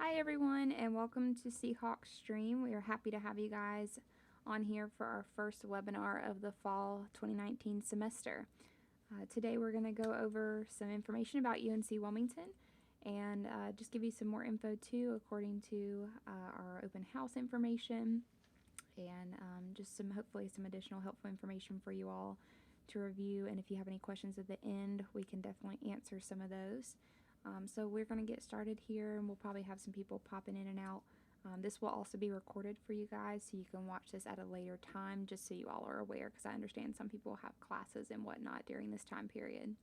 Hi everyone and welcome to Seahawk Stream. We are happy to have you guys on here for our first webinar of the fall 2019 semester. Today we're going to go over some information about UNC Wilmington and just give you some more info too according to our open house information and just hopefully some additional helpful information for you all to review, and if you have any questions at the end we can definitely answer some of those. So we're going to get started here, and we'll probably have some people popping in and out. This will also be recorded for you guys, so you can watch this at a later time, just so you all are aware, because I understand some people have classes and whatnot during this time period.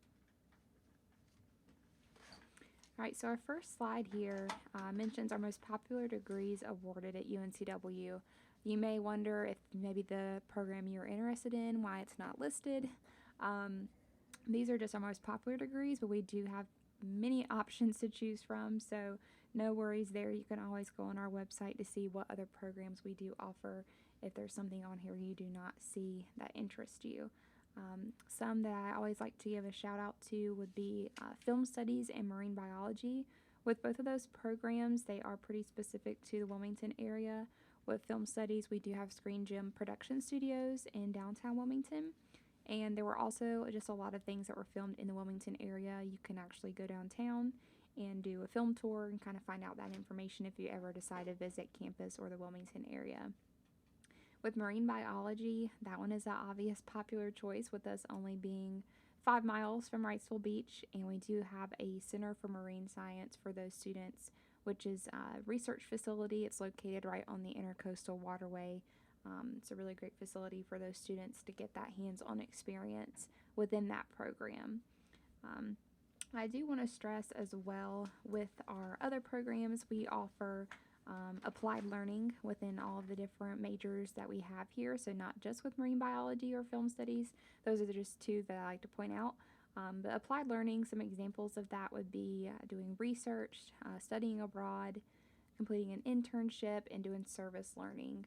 Alright, so our first slide here mentions our most popular degrees awarded at UNCW. You may wonder if maybe the program you're interested in, why it's not listed. These are just our most popular degrees, but we do have many options to choose from, so no worries there. You can always go on our website to see what other programs we do offer if there's something on here you do not see that interests you. Some that I always like to give a shout out to would be film studies and marine biology. With both of those programs, they are pretty specific to the Wilmington area. With film studies, we do have Screen Gym production studios in downtown Wilmington. And there were also just a lot of things that were filmed in the Wilmington area. You can actually go downtown and do a film tour and kind of find out that information if you ever decide to visit campus or the Wilmington area. With marine biology, that one is an obvious popular choice, with us only being 5 miles from Wrightsville Beach, and we do have a Center for Marine Science for those students, which is a research facility. It's located right on the Intercoastal Waterway. It's a really great facility for those students to get that hands-on experience within that program. I do want to stress as well, with our other programs, we offer applied learning within all of the different majors that we have here, so not just with marine biology or film studies. Those are just two that I like to point out. But applied learning, some examples of that would be doing research, studying abroad, completing an internship, and doing service learning.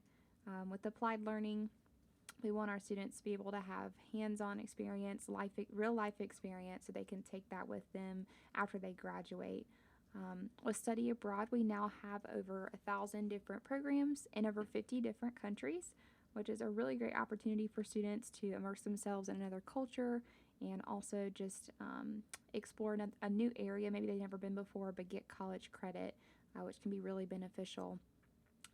With applied learning, we want our students to be able to have hands-on experience, real life experience, so they can take that with them after they graduate. With study abroad, we now have over 1,000 different programs in over 50 different countries, which is a really great opportunity for students to immerse themselves in another culture and also just explore a new area maybe they've never been before, but get college credit, which can be really beneficial.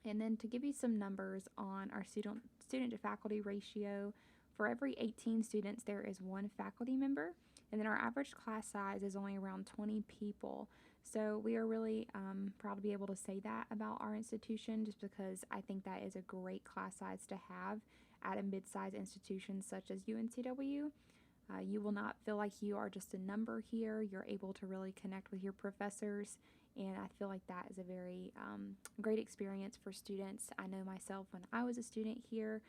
And then to give you some numbers on our student to faculty ratio, for every 18 students there is one faculty member, and then our average class size is only around 20 people. So we are really proud to be able to say that about our institution, just because I think that is a great class size to have at a mid-sized institution such as UNCW. You will not feel like you are just a number here. You're able to really connect with your professors, and I feel like that is a very great experience for students. I know myself when I was a student here,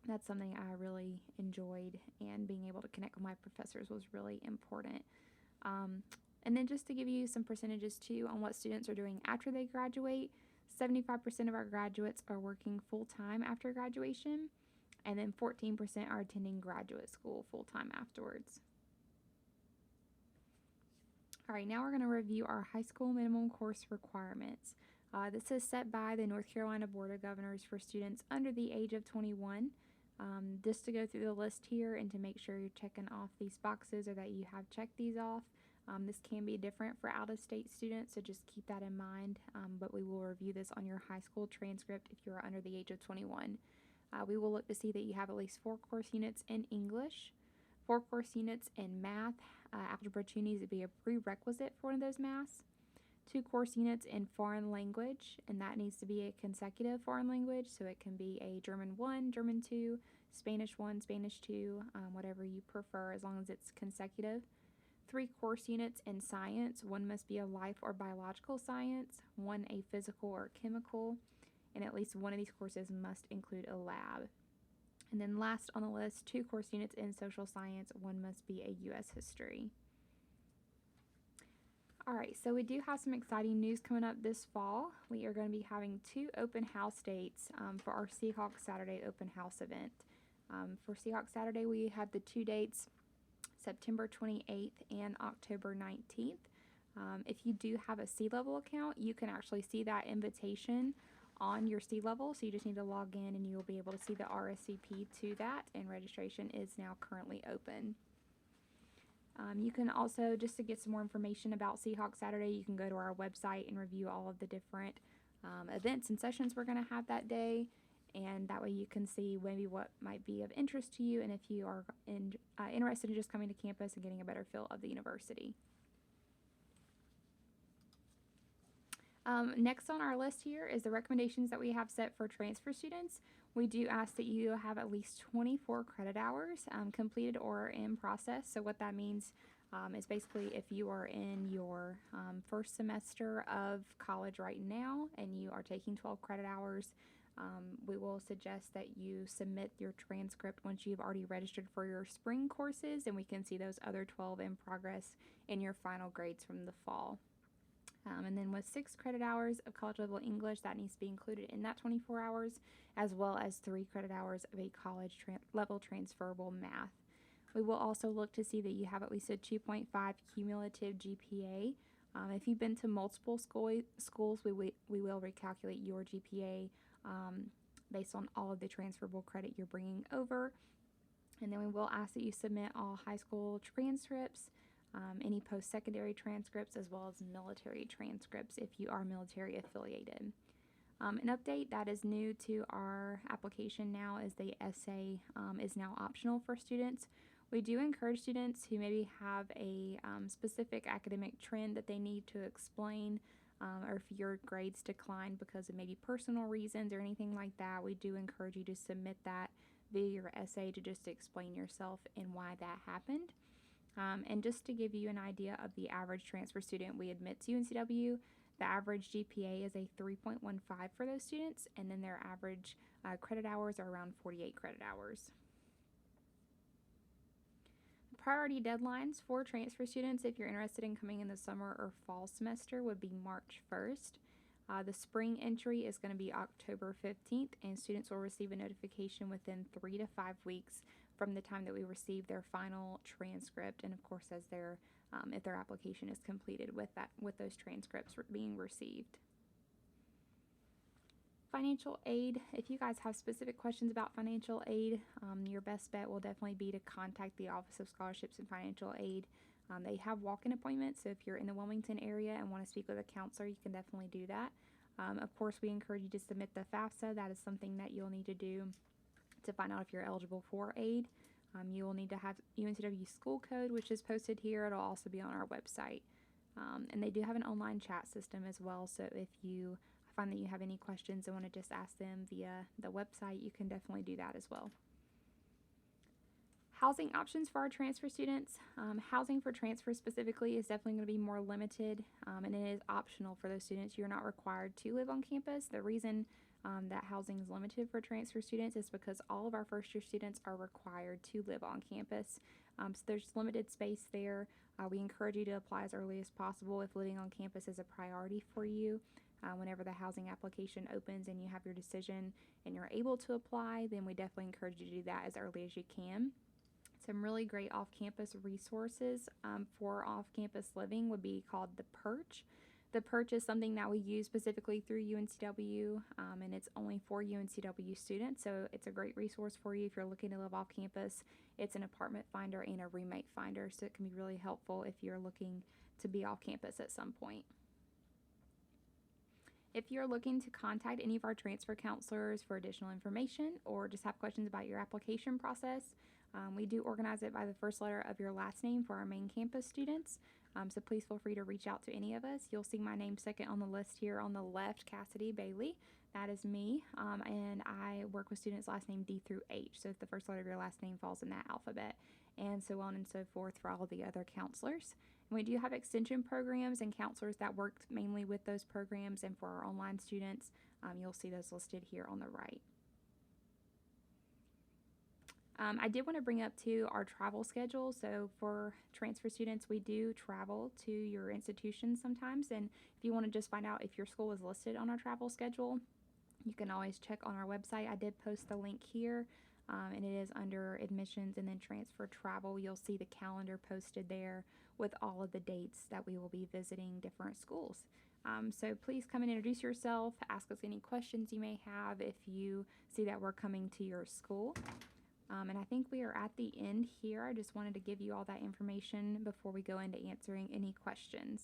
that's something I really enjoyed, and being able to connect with my professors was really important. And then just to give you some percentages too on what students are doing after they graduate, 75% of our graduates are working full-time after graduation, and then 14% are attending graduate school full-time afterwards. Alright, now we're going to review our high school minimum course requirements. This is set by the North Carolina Board of Governors for students under the age of 21. Just to go through the list here and to make sure you're checking off these boxes, or that you have checked these off. This can be different for out-of-state students, so just keep that in mind, but we will review this on your high school transcript if you're under the age of 21. We will look to see that you have at least 4 course units in English, 4 course units in math. Algebra 2 needs to be a prerequisite for one of those maths. 2 course units in foreign language, and that needs to be a consecutive foreign language, so it can be a German 1, German 2, Spanish 1, Spanish 2, whatever you prefer, as long as it's consecutive. 3 course units in science. 1 must be a life or biological science, 1 a physical or chemical, and at least one of these courses must include a lab. And then last on the list, 2 course units in social science. 1 must be a U.S. history. Alright, so we do have some exciting news coming up this fall. We are going to be having 2 open house dates for our Seahawk Saturday open house event. For Seahawk Saturday, we have the 2 dates, September 28th and October 19th. If you do have a C-Level account, you can actually see that invitation on your C-Level, so you just need to log in and you'll be able to see the RSVP to that, and registration is now currently open. You can also, just to get some more information about Seahawk Saturday, you can go to our website and review all of the different events and sessions we're going to have that day, and that way you can see maybe what might be of interest to you, and if you are interested in just coming to campus and getting a better feel of the university. Next on our list here is the recommendations that we have set for transfer students. We do ask that you have at least 24 credit hours completed or in process. So what that means is basically if you are in your first semester of college right now and you are taking 12 credit hours, we will suggest that you submit your transcript once you've already registered for your spring courses, and we can see those other 12 in progress in your final grades from the fall. And then with 6 credit hours of college level English, that needs to be included in that 24 hours, as well as 3 credit hours of a college level transferable math. We will also look to see that you have at least a 2.5 cumulative GPA. If you've been to multiple schools, we will recalculate your GPA based on all of the transferable credit you're bringing over. And then we will ask that you submit all high school transcripts, any post-secondary transcripts, as well as military transcripts if you are military affiliated. An update that is new to our application now is the essay is now optional for students. We do encourage students who maybe have a specific academic trend that they need to explain, or if your grades decline because of maybe personal reasons or anything like that, we do encourage you to submit that via your essay to just explain yourself and why that happened. And just to give you an idea of the average transfer student we admit to UNCW, the average GPA is a 3.15 for those students, and then their average credit hours are around 48 credit hours. Priority deadlines for transfer students, if you're interested in coming in the summer or fall semester, would be March 1st. The spring entry is going to be October 15th, and students will receive a notification within 3 to 5 weeks from the time that we receive their final transcript, and of course as their if their application is completed with those transcripts being received. Financial aid, if you guys have specific questions about financial aid, your best bet will definitely be to contact the Office of Scholarships and Financial Aid. They have walk-in appointments, so if you're in the Wilmington area and want to speak with a counselor, you can definitely do that. Of course, we encourage you to submit the FAFSA. That is something that you'll need to do to find out if you're eligible for aid. You will need to have UNCW school code, which is posted here. It'll also be on our website. And they do have an online chat system as well, so if you find that you have any questions and want to just ask them via the website, you can definitely do that as well. Housing options for our transfer students. Housing for transfer specifically is definitely going to be more limited, and it is optional for those students. You're not required to live on campus. The reason that housing is limited for transfer students is because all of our first year students are required to live on campus. So there's limited space there. We encourage you to apply as early as possible if living on campus is a priority for you. Whenever the housing application opens and you have your decision and you're able to apply, then we definitely encourage you to do that as early as you can. Some really great off-campus resources for off-campus living would be called the Perch. The Perch is something that we use specifically through UNCW, and it's only for UNCW students, so it's a great resource for you if you're looking to live off campus. It's an apartment finder and a roommate finder, so it can be really helpful if you're looking to be off campus at some point. If you're looking to contact any of our transfer counselors for additional information or just have questions about your application process, we do organize it by the first letter of your last name for our main campus students. So please feel free to reach out to any of us. You'll see my name second on the list here on the left, Cassidy Bailey. That is me, and I work with students last name D through H. So if the first letter of your last name falls in that alphabet, and so on and so forth for all the other counselors. And we do have extension programs and counselors that work mainly with those programs, and for our online students, you'll see those listed here on the right. I did want to bring up too our travel schedule. So for transfer students, we do travel to your institution sometimes, and if you want to just find out if your school is listed on our travel schedule, you can always check on our website. I did post the link here, and it is under admissions and then transfer travel. You'll see the calendar posted there with all of the dates that we will be visiting different schools. So please come and introduce yourself, ask us any questions you may have if you see that we're coming to your school. And I think we are at the end here. I just wanted to give you all that information before we go into answering any questions.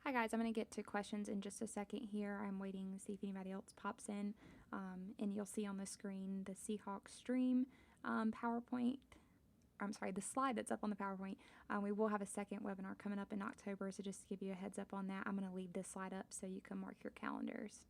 Hi guys, I'm going to get to questions in just a second here. I'm waiting to see if anybody else pops in. And you'll see on the screen the Seahawk stream PowerPoint. I'm sorry, the slide that's up on the PowerPoint. We will have a second webinar coming up in October, so just to give you a heads up on that, I'm going to leave this slide up so you can mark your calendars.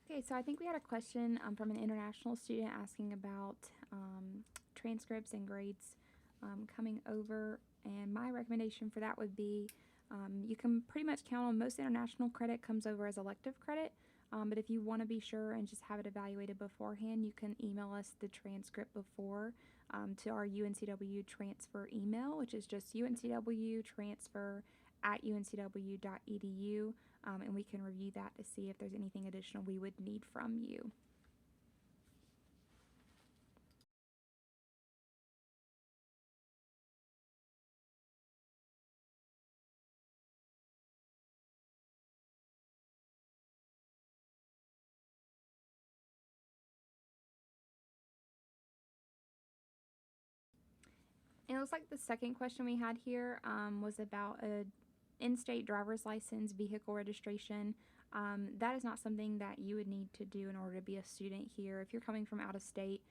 Okay, so I think we had a question from an international student asking about transcripts and grades coming over, and my recommendation for that would be you can pretty much count on most international credit comes over as elective credit, but if you want to be sure and just have it evaluated beforehand, you can email us the transcript before to our UNCW transfer email, which is just uncwtransfer@uncw.edu. And we can review that to see if there's anything additional we would need from you. And it looks like the second question we had here was about a in-state driver's license vehicle registration. That is not something that you would need to do in order to be a student here. If you're coming from out of state,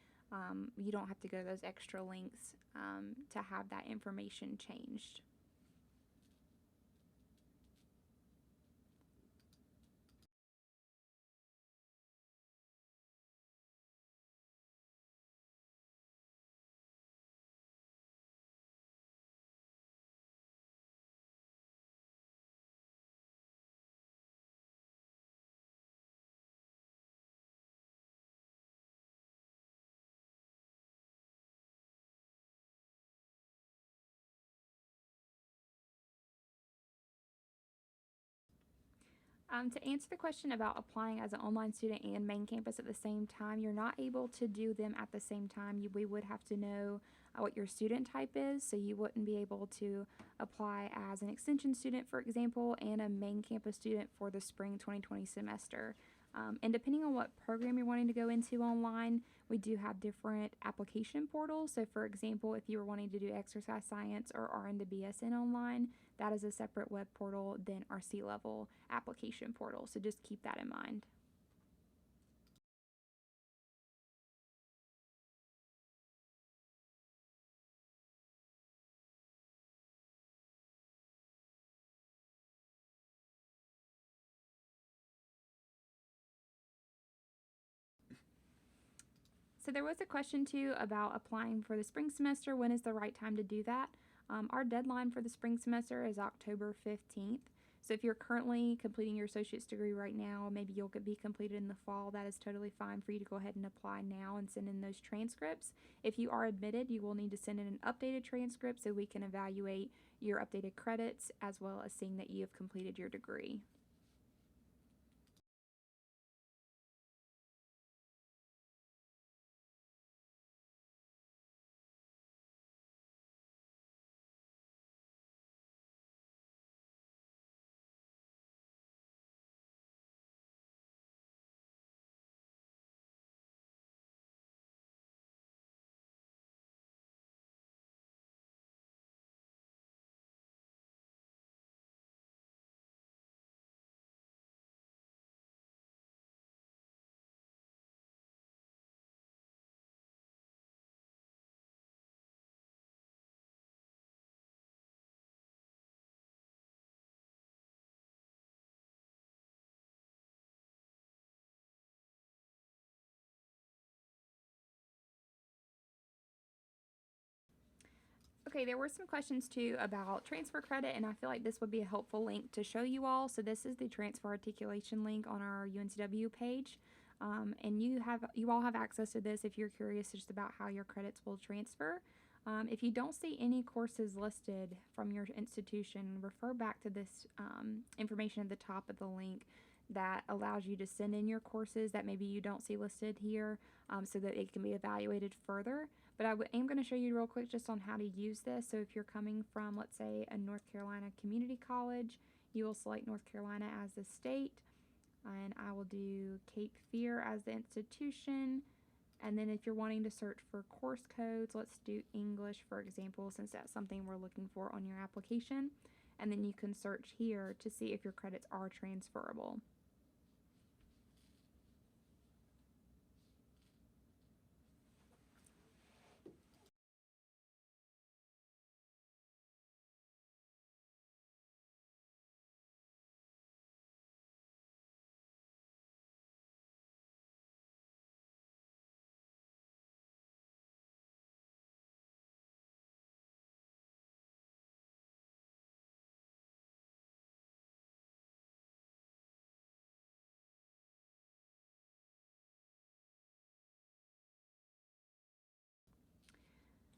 you don't have to go to those extra links to have that information changed. To answer the question about applying as an online student and main campus at the same time, you're not able to do them at the same time. We would have to know what your student type is, so you wouldn't be able to apply as an extension student, for example, and a main campus student for the spring 2020 semester. And depending on what program you're wanting to go into online, we do have different application portals. So, for example, if you were wanting to do exercise science or RN to BSN online, that is a separate web portal than our C level application portal. So, just keep that in mind. So there was a question too about applying for the spring semester. When is the right time to do that? Our deadline for the spring semester is October 15th. So if you're currently completing your associate's degree right now, maybe you'll be completed in the fall, that is totally fine for you to go ahead and apply now and send in those transcripts. If you are admitted, you will need to send in an updated transcript so we can evaluate your updated credits as well as seeing that you have completed your degree. Okay, there were some questions too about transfer credit, and I feel like this would be a helpful link to show you all. So this is the transfer articulation link on our UNCW page, and you all have access to this if you're curious just about how your credits will transfer. If you don't see any courses listed from your institution, refer back to this information at the top of the link that allows you to send in your courses that maybe you don't see listed here, so that it can be evaluated further. But am going to show you real quick just on how to use this. So if you're coming from, let's say, a North Carolina community college, you will select North Carolina as the state, and I will do Cape Fear as the institution. And then if you're wanting to search for course codes, let's do English, for example, since that's something we're looking for on your application. And then you can search here to see if your credits are transferable.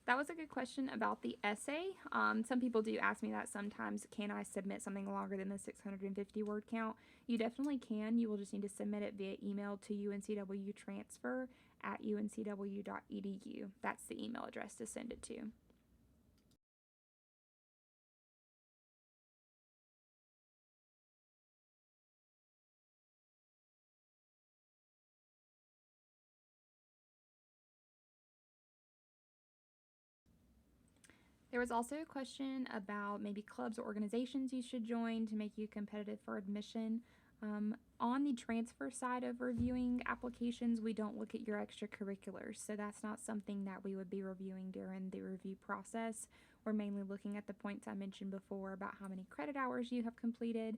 That was a good question about the essay. Some people do ask me that sometimes. Can I submit something longer than the 650 word count? You definitely can. You will just need to submit it via email to uncwtransfer@uncw.edu. That's the email address to send it to. There was also a question about maybe clubs or organizations you should join to make you competitive for admission. On the transfer side of reviewing applications, we don't look at your extracurriculars, so that's not something that we would be reviewing during the review process. We're mainly looking at the points I mentioned before about how many credit hours you have completed,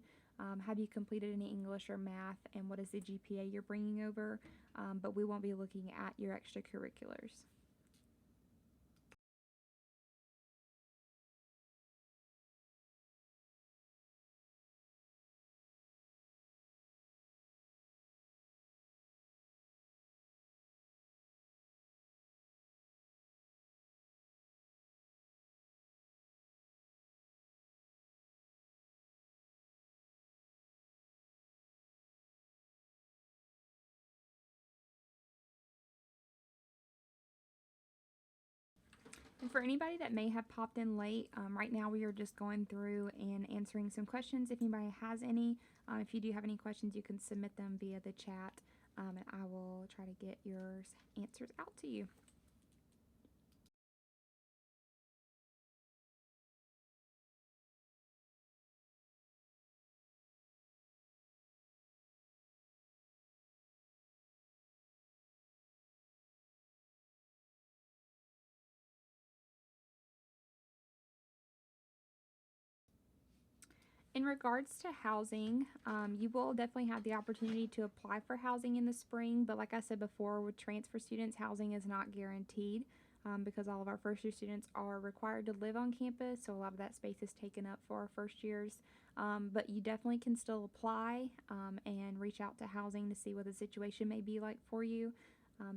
have you completed any English or math, and what is the GPA you're bringing over, but we won't be looking at your extracurriculars. And for anybody that may have popped in late, right now we are just going through and answering some questions. If anybody has any, if you do have any questions, you can submit them via the chat, and I will try to get your answers out to you. In regards to housing, you will definitely have the opportunity to apply for housing in the spring, but like I said before, with transfer students, housing is not guaranteed because all of our first year students are required to live on campus, so a lot of that space is taken up for our first years. But you definitely can still apply and reach out to housing to see what the situation may be like for you.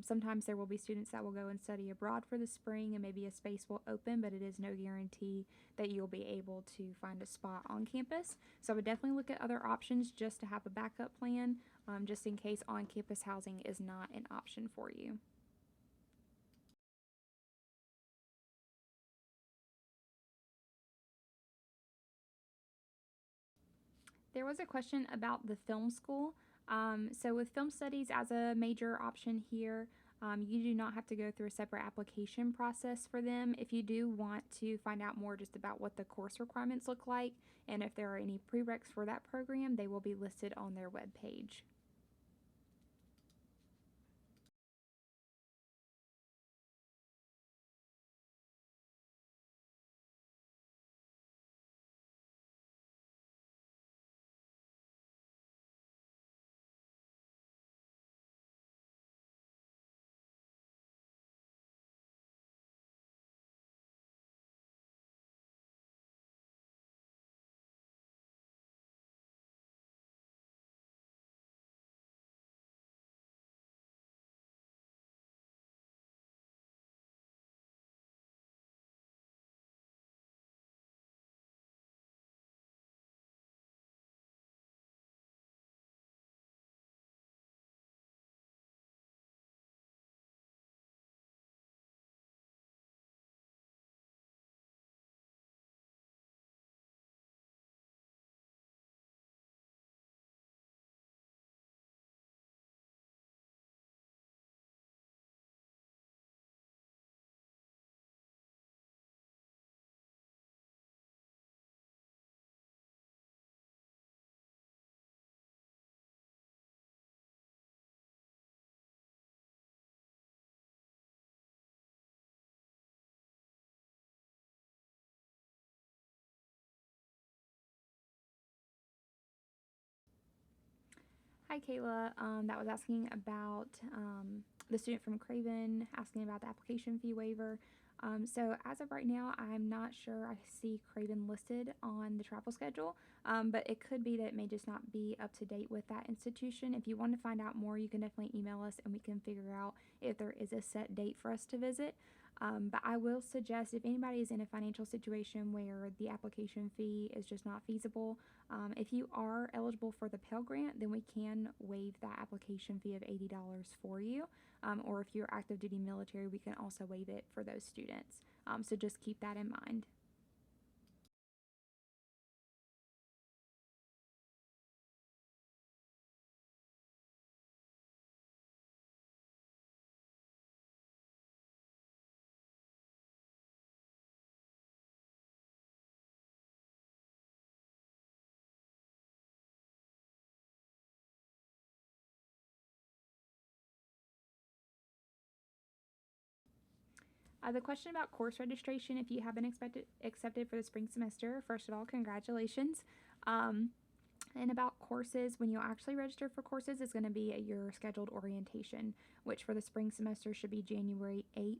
Sometimes there will be students that will go and study abroad for the spring and maybe a space will open, but it is no guarantee that you'll be able to find a spot on campus. So I would definitely look at other options just to have a backup plan, just in case on campus housing is not an option for you. There was a question about the film school. So, with film studies as a major option here, you do not have to go through a separate application process for them. If you do want to find out more just about what the course requirements look like and if there are any prereqs for that program, they will be listed on their webpage. Hi, Kayla. That was asking about the student from Craven asking about the application fee waiver. So, as of right now, I'm not sure I see Craven listed on the travel schedule, but it could be that it may just not be up to date with that institution. If you want to find out more, you can definitely email us and we can figure out if there is a set date for us to visit. But I will suggest if anybody is in a financial situation where the application fee is just not feasible, if you are eligible for the Pell Grant, then we can waive that application fee of $80 for you. Or if you're active duty military, we can also waive it for those students. So just keep that in mind. The question about course registration, if you have been accepted for the spring semester, first of all, congratulations. Um, and about courses, when you'll actually register for courses is going to be at your scheduled orientation, which for the spring semester should be January 8th.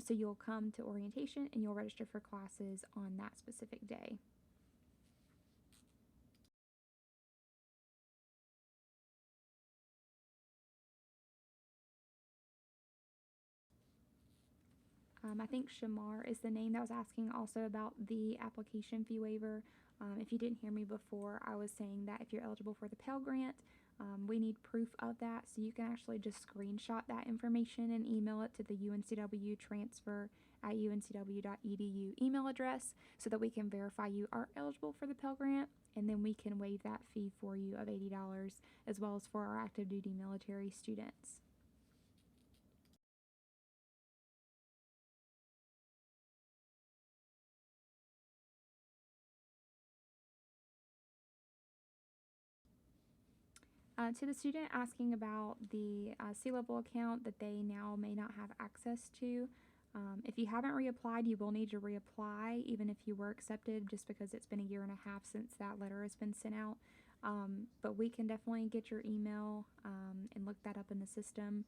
So you'll come to orientation and you'll register for classes on that specific day. I think Shamar is the name that was asking also about the application fee waiver. If you didn't hear me before, I was saying that if you're eligible for the Pell Grant, we need proof of that. So you can actually just screenshot that information and email it to the UNCW transfer seahawk@uncw.edu email address so that we can verify you are eligible for the Pell Grant, and then we can waive that fee for you of $80 as well as for our active duty military students. To the student asking about the C-level account that they now may not have access to, if you haven't reapplied, you will need to reapply even if you were accepted, just because it's been a year and a half since that letter has been sent out. But we can definitely get your email and look that up in the system.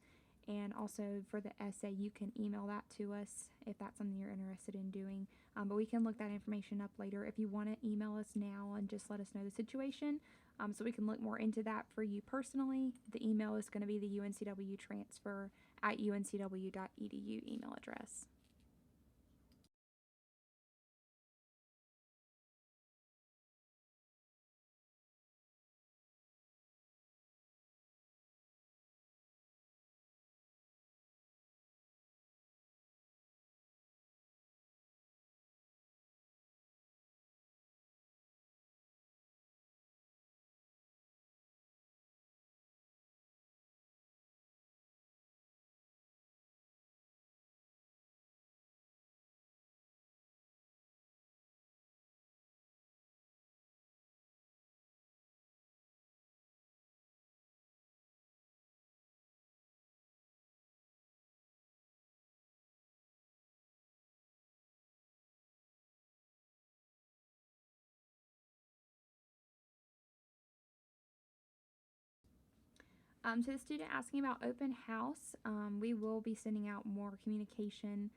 And also for the essay, you can email that to us if that's something you're interested in doing. But we can look that information up later. If you want to email us now and just let us know the situation, so we can look more into that for you personally, the email is going to be the UNCW transfer at uncw.edu email address. To the student asking about open house, we will be sending out more communication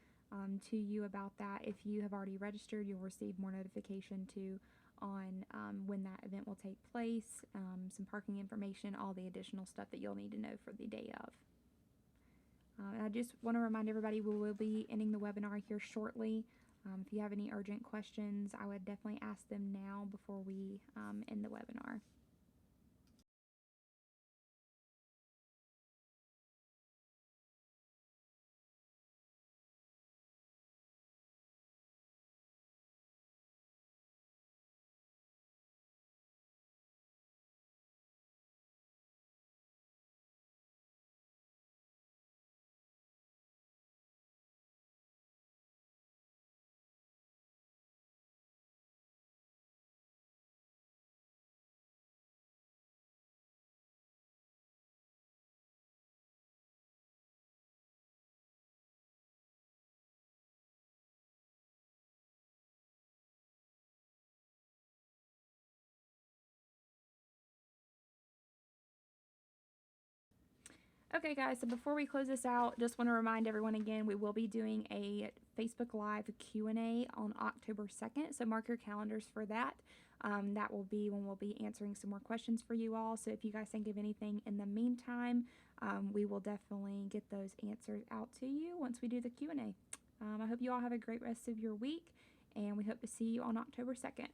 to you about that. If you have already registered, you'll receive more notification too on when that event will take place, some parking information, all the additional stuff that you'll need to know for the day of. And I just want to remind everybody we will be ending the webinar here shortly. If you have any urgent questions, I would definitely ask them now before we end the webinar. Okay, guys, so before we close this out, just want to remind everyone again, we will be doing a Facebook Live Q&A on October 2nd, so mark your calendars for that. That will be when we'll be answering some more questions for you all, so if you guys think of anything in the meantime, we will definitely get those answers out to you once we do the Q&A. I hope you all have a great rest of your week, and we hope to see you on October 2nd.